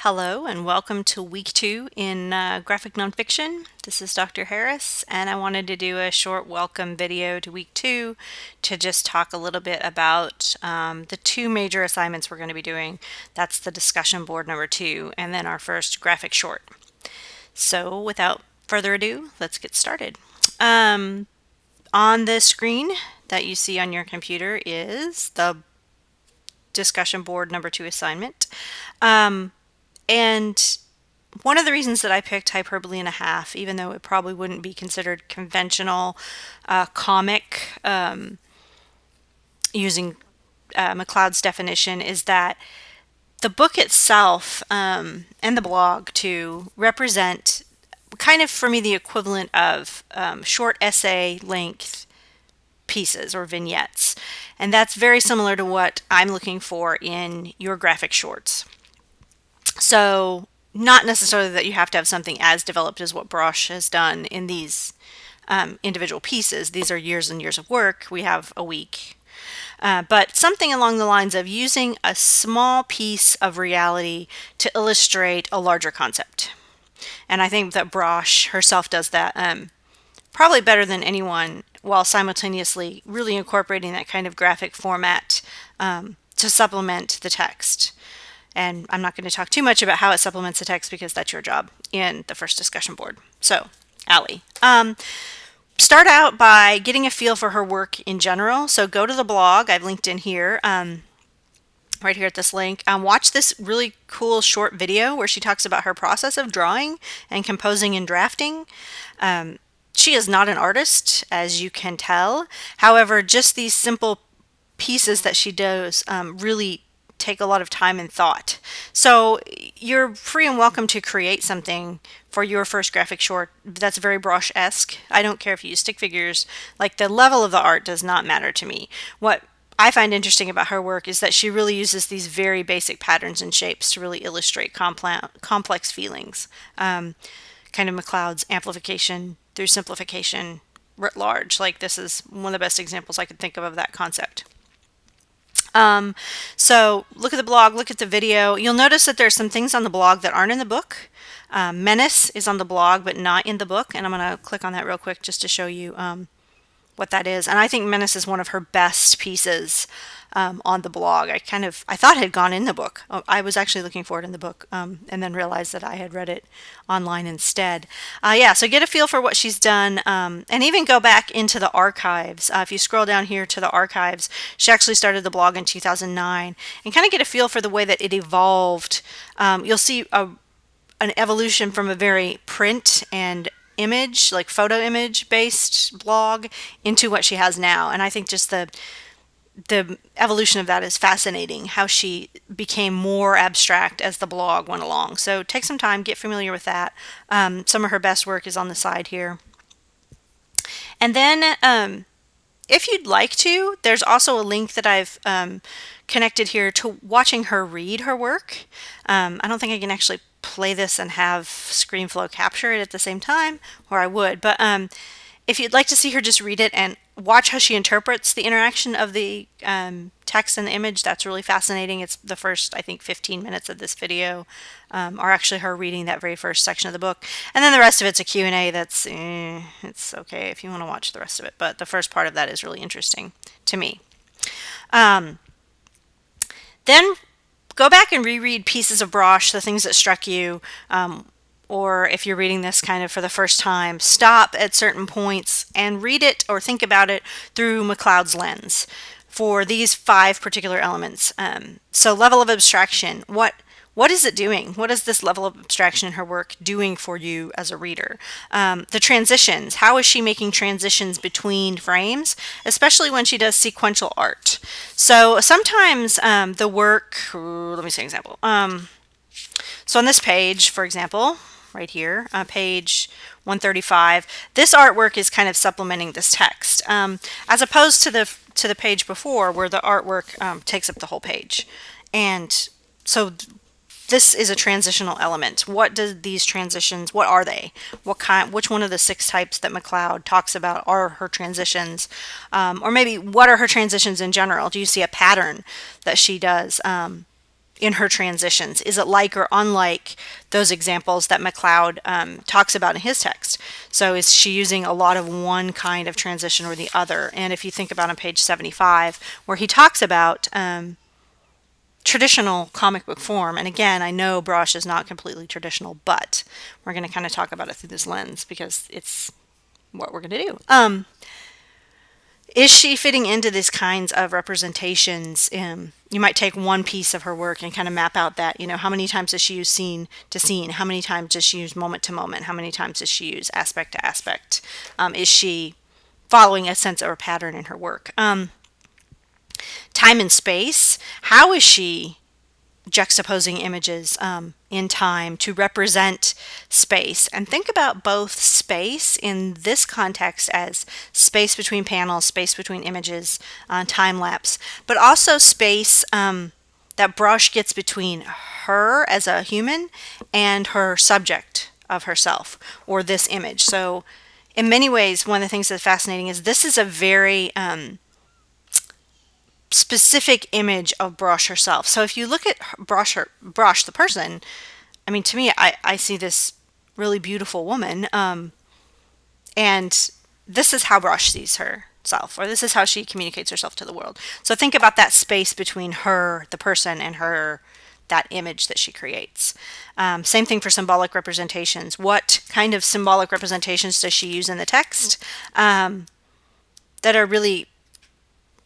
Hello and welcome to week 2 in graphic nonfiction. This is Dr. Harris, and I wanted to do a short welcome video to week 2 to just talk a little bit about the two major assignments we're going to be doing. That's the discussion board number 2 and then our first graphic short. So without further ado, let's get started. On the screen that you see on your computer is the discussion board number 2 assignment. And one of the reasons that I picked hyperbole and a half, even though it probably wouldn't be considered conventional comic using McLeod's definition, is that the book itself and the blog too represent kind of, for me, the equivalent of short essay length pieces or vignettes. And that's very similar to what I'm looking for in your graphic shorts. So not necessarily that you have to have something as developed as what Brosh has done in these individual pieces. These are years and years of work. We have a week. But something along the lines of using a small piece of reality to illustrate a larger concept. And I think that Brosh herself does that probably better than anyone, while simultaneously really incorporating that kind of graphic format to supplement the text. And I'm not going to talk too much about how it supplements the text because that's your job in the first discussion board. So, Allie, start out by getting a feel for her work in general. So go to the blog. I've linked in here, right here at this link. Watch this really cool short video where she talks about her process of drawing and composing and drafting. She is not an artist, as you can tell. However, just these simple pieces that she does really take a lot of time and thought. So you're free and welcome to create something for your first graphic short that's very Brosh-esque. I don't care if you use stick figures. Like, the level of the art does not matter to me. What I find interesting about her work is that she really uses these very basic patterns and shapes to really illustrate complex feelings. Kind of McLeod's amplification through simplification writ large. Like, this is one of the best examples I could think of that concept. So look at the blog, look at the video. You'll notice that there's some things on the blog that aren't in the book. Menace is on the blog but not in the book, and I'm going to click on that real quick just to show you what that is. And I think Menace is one of her best pieces on the blog. I thought it had gone in the book. I was actually looking for it in the book and then realized that I had read it online instead. So get a feel for what she's done and even go back into the archives. If you scroll down here to the archives, she actually started the blog in 2009 and kind of get a feel for the way that it evolved. You'll see an evolution from a very print and image, like photo image based blog, into what she has now. And I think just the evolution of that is fascinating, how she became more abstract as the blog went along. So take some time, get familiar with that. Some of her best work is on the side here. And then if you'd like to, there's also a link that I've connected here to watching her read her work. I don't think I can actually play this and have ScreenFlow capture it at the same time, or I would, but if you'd like to see her just read it and watch how she interprets the interaction of the text and the image, that's really fascinating. It's the first, I think, 15 minutes of this video are actually her reading that very first section of the book. And then the rest of it's a Q&A that's, it's okay if you want to watch the rest of it. But the first part of that is really interesting to me. Then go back and reread pieces of Brosh, the things that struck you. Or if you're reading this kind of for the first time, stop at certain points and read it or think about it through McLeod's lens for these 5 particular elements. So level of abstraction, what is it doing? What is this level of abstraction in her work doing for you as a reader? The transitions, how is she making transitions between frames, especially when she does sequential art? So sometimes the work, let me say an example. So on this page, for example, right here, page 135, this artwork is kind of supplementing this text, as opposed to the page before where the artwork takes up the whole page. And so this is a transitional element. What do these transitions, what are they? Which one of the 6 types that McLeod talks about are her transitions? Or maybe what are her transitions in general? Do you see a pattern that she does? in her transitions? Is it like or unlike those examples that McLeod talks about in his text? So is she using a lot of one kind of transition or the other? And if you think about on page 75, where he talks about traditional comic book form, and again, I know Brosh is not completely traditional, but we're going to kind of talk about it through this lens because it's what we're going to do. Is she fitting into these kinds of representations? You might take one piece of her work and kind of map out that, how many times does she use scene to scene? How many times does she use moment to moment? How many times does she use aspect to aspect? Is she following a sense or a pattern in her work? Time and space. How is she juxtaposing images in time to represent space? And think about both space in this context as space between panels, space between images, time lapse, but also space that Brosh gets between her as a human and her subject of herself, or this image. So in many ways, one of the things that's fascinating is this is a very specific image of Brosh herself. So if you look at Brosh the person, I mean, to me, I see this really beautiful woman, and this is how Brosh sees herself, or this is how she communicates herself to the world. So think about that space between her, the person, and her, that image that she creates. Same thing for symbolic representations. What kind of symbolic representations does she use in the text that are really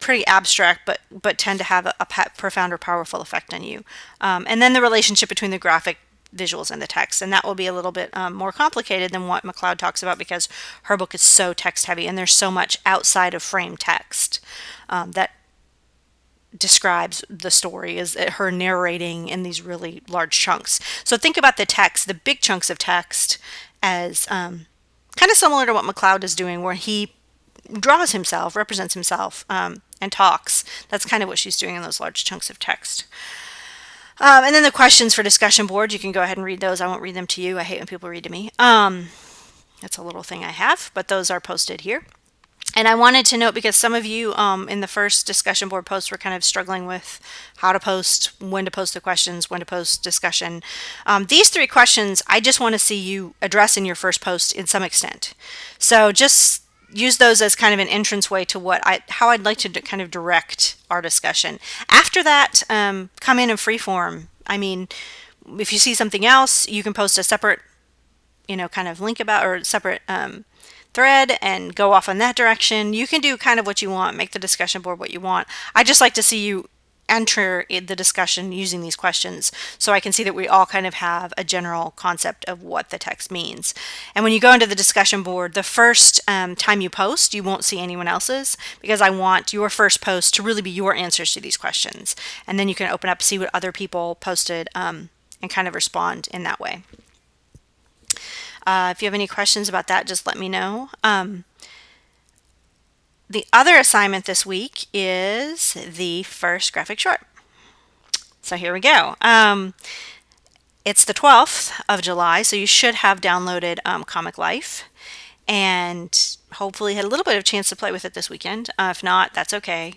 pretty abstract, but tend to have a profound or powerful effect on you? And then the relationship between the graphic visuals and the text, and that will be a little bit more complicated than what McLeod talks about, because her book is so text heavy and there's so much outside of frame text that describes the story, is her narrating in these really large chunks. So think about the text, the big chunks of text, as kind of similar to what McLeod is doing, where he draws himself, represents himself, and talks. That's kind of what she's doing in those large chunks of text. And then the questions for discussion board, you can go ahead and read those. I won't read them to you. I hate when people read to me. That's a little thing I have, but those are posted here. And I wanted to note, because some of you in the first discussion board post were kind of struggling with how to post, when to post the questions, when to post discussion. These 3 questions, I just want to see you address in your first post in some extent. So just use those as kind of an entrance way to how I'd like to kind of direct our discussion. After that, come in free form. I mean, if you see something else, you can post a separate, kind of link about, or separate thread, and go off in that direction. You can do kind of what you want, make the discussion board what you want. I just like to see you enter the discussion using these questions, so I can see that we all kind of have a general concept of what the text means. And when you go into the discussion board, the first time you post, you won't see anyone else's, because I want your first post to really be your answers to these questions. And then you can open up, see what other people posted, and kind of respond in that way. If you have any questions about that, just let me know. The other assignment this week is the first graphic short. So here we go. It's the 12th of July, so you should have downloaded Comic Life, and hopefully had a little bit of chance to play with it this weekend. If not, that's okay.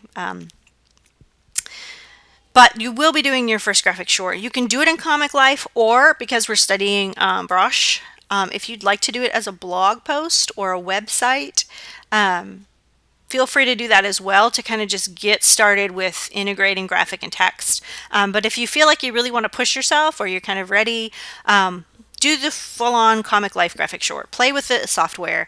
But you will be doing your first graphic short. You can do it in Comic Life, or, because we're studying Brosh, if you'd like to do it as a blog post or a website, feel free to do that as well, to kind of just get started with integrating graphic and text. But if you feel like you really want to push yourself, or you're kind of ready, do the full-on Comic Life graphic short. Play with the software.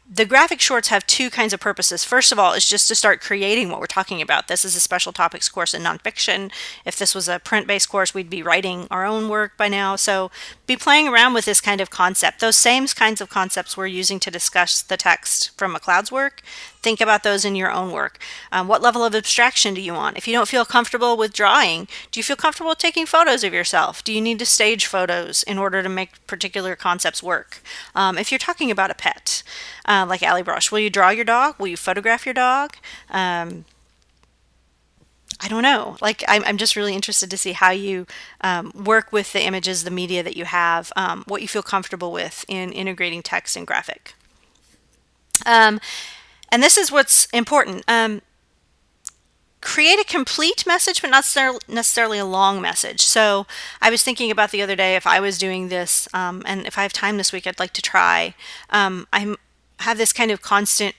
The graphic shorts have 2 kinds of purposes. First of all, is just to start creating what we're talking about. This is a special topics course in nonfiction. If this was a print-based course, we'd be writing our own work by now. So be playing around with this kind of concept. Those same kinds of concepts we're using to discuss the text from McLeod's work, think about those in your own work. What level of abstraction do you want? If you don't feel comfortable with drawing, do you feel comfortable taking photos of yourself? Do you need to stage photos in order to make particular concepts work? If you're talking about a pet, like Allie Brosh, will you draw your dog? Will you photograph your dog? I don't know. I'm just really interested to see how you work with the images, the media that you have, what you feel comfortable with in integrating text and graphic. And this is what's important. create a complete message, but not necessarily a long message. So I was thinking about the other day, if I was doing this, and if I have time this week, I'd like to try. I have this kind of constant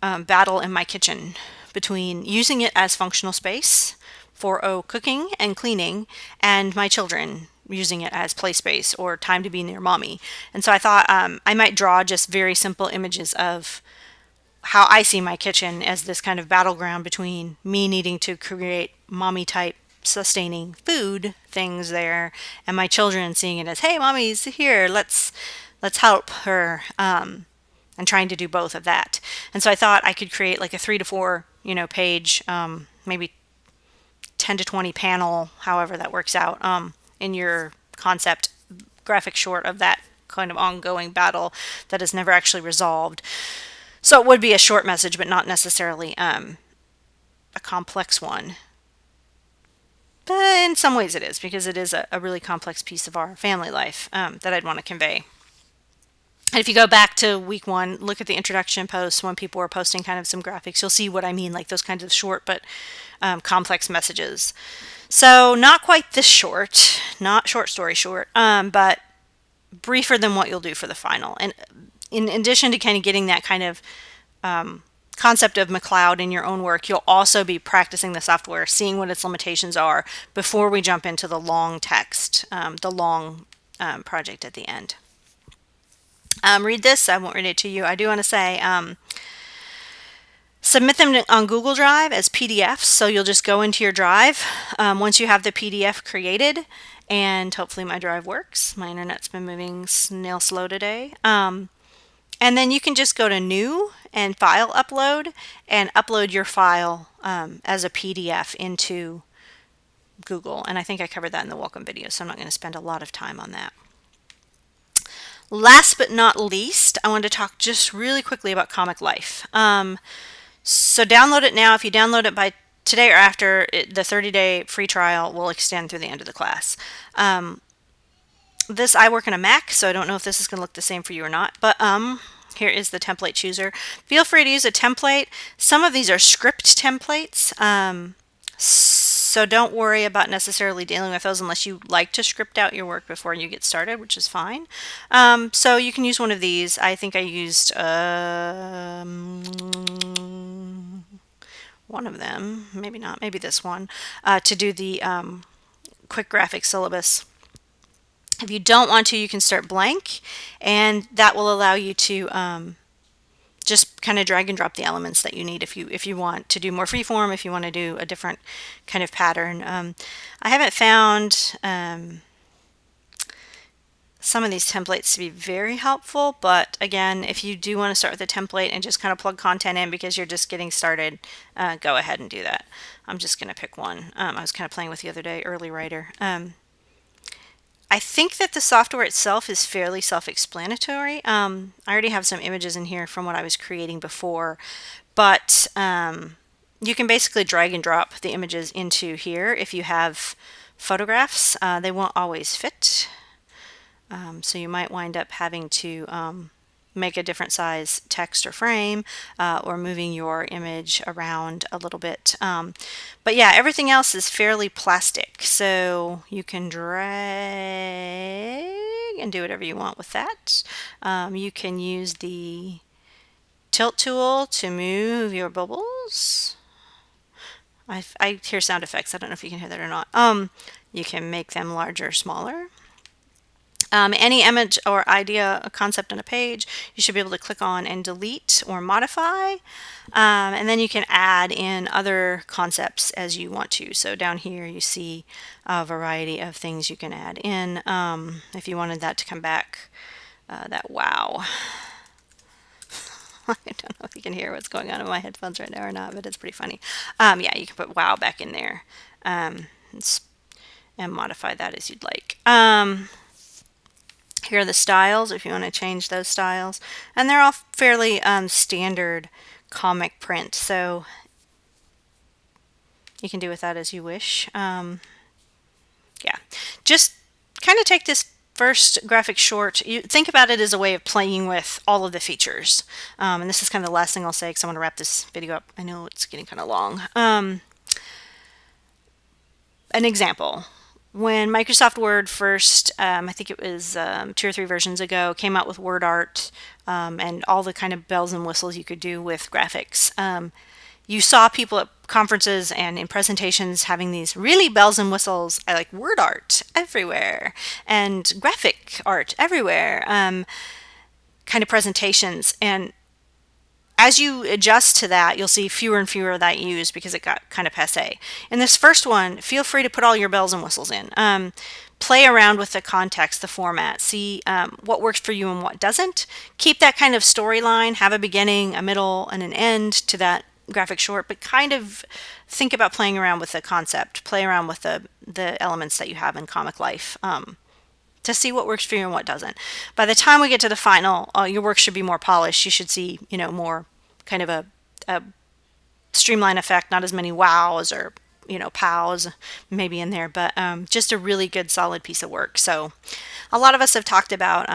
battle in my kitchen between using it as functional space for cooking and cleaning, and my children using it as play space or time to be near mommy. And so I thought I might draw just very simple images of how I see my kitchen as this kind of battleground between me needing to create mommy type sustaining food things there, and my children seeing it as, hey, mommy's here, let's help her, and trying to do both of that. And so I thought I could create like a 3 to 4 page, maybe 10 to 20 panel, however that works out, in your concept graphic short of that kind of ongoing battle that is never actually resolved. So it would be a short message, but not necessarily a complex one. But in some ways it is, because it is a really complex piece of our family life that I'd want to convey. And if you go back to week 1, look at the introduction posts when people were posting kind of some graphics, you'll see what I mean, like those kinds of short but complex messages. So not quite this short, not short story short, but briefer than what you'll do for the final. And in addition to kind of getting that kind of concept of McCloud in your own work, you'll also be practicing the software, seeing what its limitations are before we jump into the long text, the long project at the end. Read this. I won't read it to you. I do want to say submit them on Google Drive as PDFs. So you'll just go into your drive once you have the PDF created, and hopefully my drive works. My internet's been moving snail slow today. And then you can just go to New and File Upload and upload your file as a PDF into Google. And I think I covered that in the Welcom video, so I'm not going to spend a lot of time on that. Last but not least, I wanted to talk just really quickly about Comic Life. So download it now. If you download it by today or after, the 30-day free trial will extend through the end of the class. I work on a Mac, so I don't know if this is going to look the same for you or not, but here is the template chooser. Feel free to use a template. Some of these are script templates, so don't worry about necessarily dealing with those unless you like to script out your work before you get started, which is fine. So you can use one of these. I think I used one of them, maybe not, maybe this one, to do the quick graphic syllabus. If you don't want to, you can start blank, and that will allow you to just kind of drag and drop the elements that you need if you want to do more freeform, if you want to do a different kind of pattern. I haven't found some of these templates to be very helpful, but again, if you do want to start with a template and just kind of plug content in because you're just getting started, go ahead and do that. I'm just going to pick one. I was kind of playing with the other day, Early Writer. I think that the software itself is fairly self-explanatory. I already have some images in here from what I was creating before, but you can basically drag and drop the images into here if you have photographs. They won't always fit, so you might wind up having to make a different size text or frame, or moving your image around a little bit. But yeah, everything else is fairly plastic, so you can drag and do whatever you want with that. You can use the tilt tool to move your bubbles. I hear sound effects. I don't know if you can hear that or not. You can make them larger or smaller. Any image or idea, a concept on a page, you should be able to click on and delete or modify. And then you can add in other concepts as you want to. So down here you see a variety of things you can add in. If you wanted that to come back, that wow. I don't know if you can hear what's going on in my headphones right now or not, but it's pretty funny. Yeah, you can put wow back in there and modify that as you'd like. Here are the styles if you want to change those styles, and they're all fairly standard comic print, so you can do with that as you wish. Yeah, just kind of take this first graphic short. You think about it as a way of playing with all of the features, and this is kind of the last thing I'll say because I want to wrap this video up. I know it's getting kind of long. an example. When Microsoft Word first, I think it was 2 or 3 versions ago, came out with Word Art and all the kind of bells and whistles you could do with graphics, you saw people at conferences and in presentations having these really bells and whistles, I like word art everywhere and graphic art everywhere kind of presentations. And as you adjust to that, you'll see fewer and fewer of that used because it got kind of passe. In this first one, feel free to put all your bells and whistles in. Play around with the context, the format, see what works for you and what doesn't. Keep that kind of storyline, have a beginning, a middle, and an end to that graphic short, but kind of think about playing around with the concept, play around with the elements that you have in comic life. To see what works for you and what doesn't. By the time we get to the final, your work should be more polished. You should see, more kind of a streamline effect, not as many wows or, pows maybe in there, but just a really good solid piece of work. So a lot of us have talked about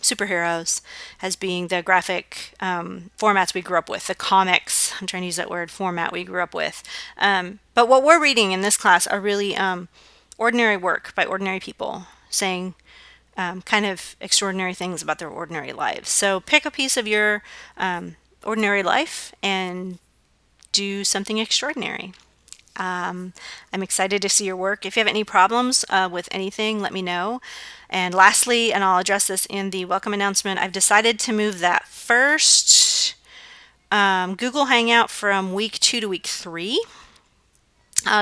superheroes as being the graphic formats we grew up with, the comics, I'm trying to use that word, format we grew up with. But what we're reading in this class are really ordinary work by ordinary people saying kind of extraordinary things about their ordinary lives. So pick a piece of your ordinary life and do something extraordinary. I'm excited to see your work. If you have any problems with anything, let me know. And lastly, and I'll address this in the welcome announcement, I've decided to move that first Google Hangout from week 2 to week 3.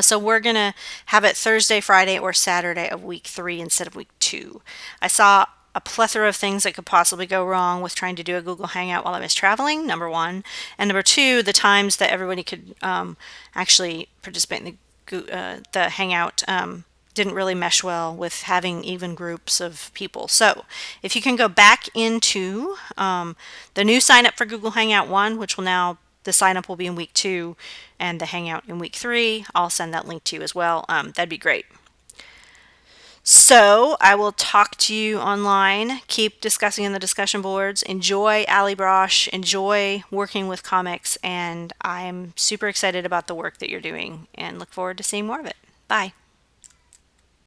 So we're going to have it Thursday, Friday, or Saturday of week 3 instead of week 2. I saw a plethora of things that could possibly go wrong with trying to do a Google Hangout while I was traveling, number one. And number two, the times that everybody could actually participate in the Hangout didn't really mesh well with having even groups of people. So if you can go back into the new sign up for Google Hangout 1, which will now, the sign up will be in week 2 and the Hangout in week 3, I'll send that link to you as well. That'd be great. So I will talk to you online. Keep discussing in the discussion boards. Enjoy AliBrosh. Enjoy working with comics. And I'm super excited about the work that you're doing and look forward to seeing more of it. Bye.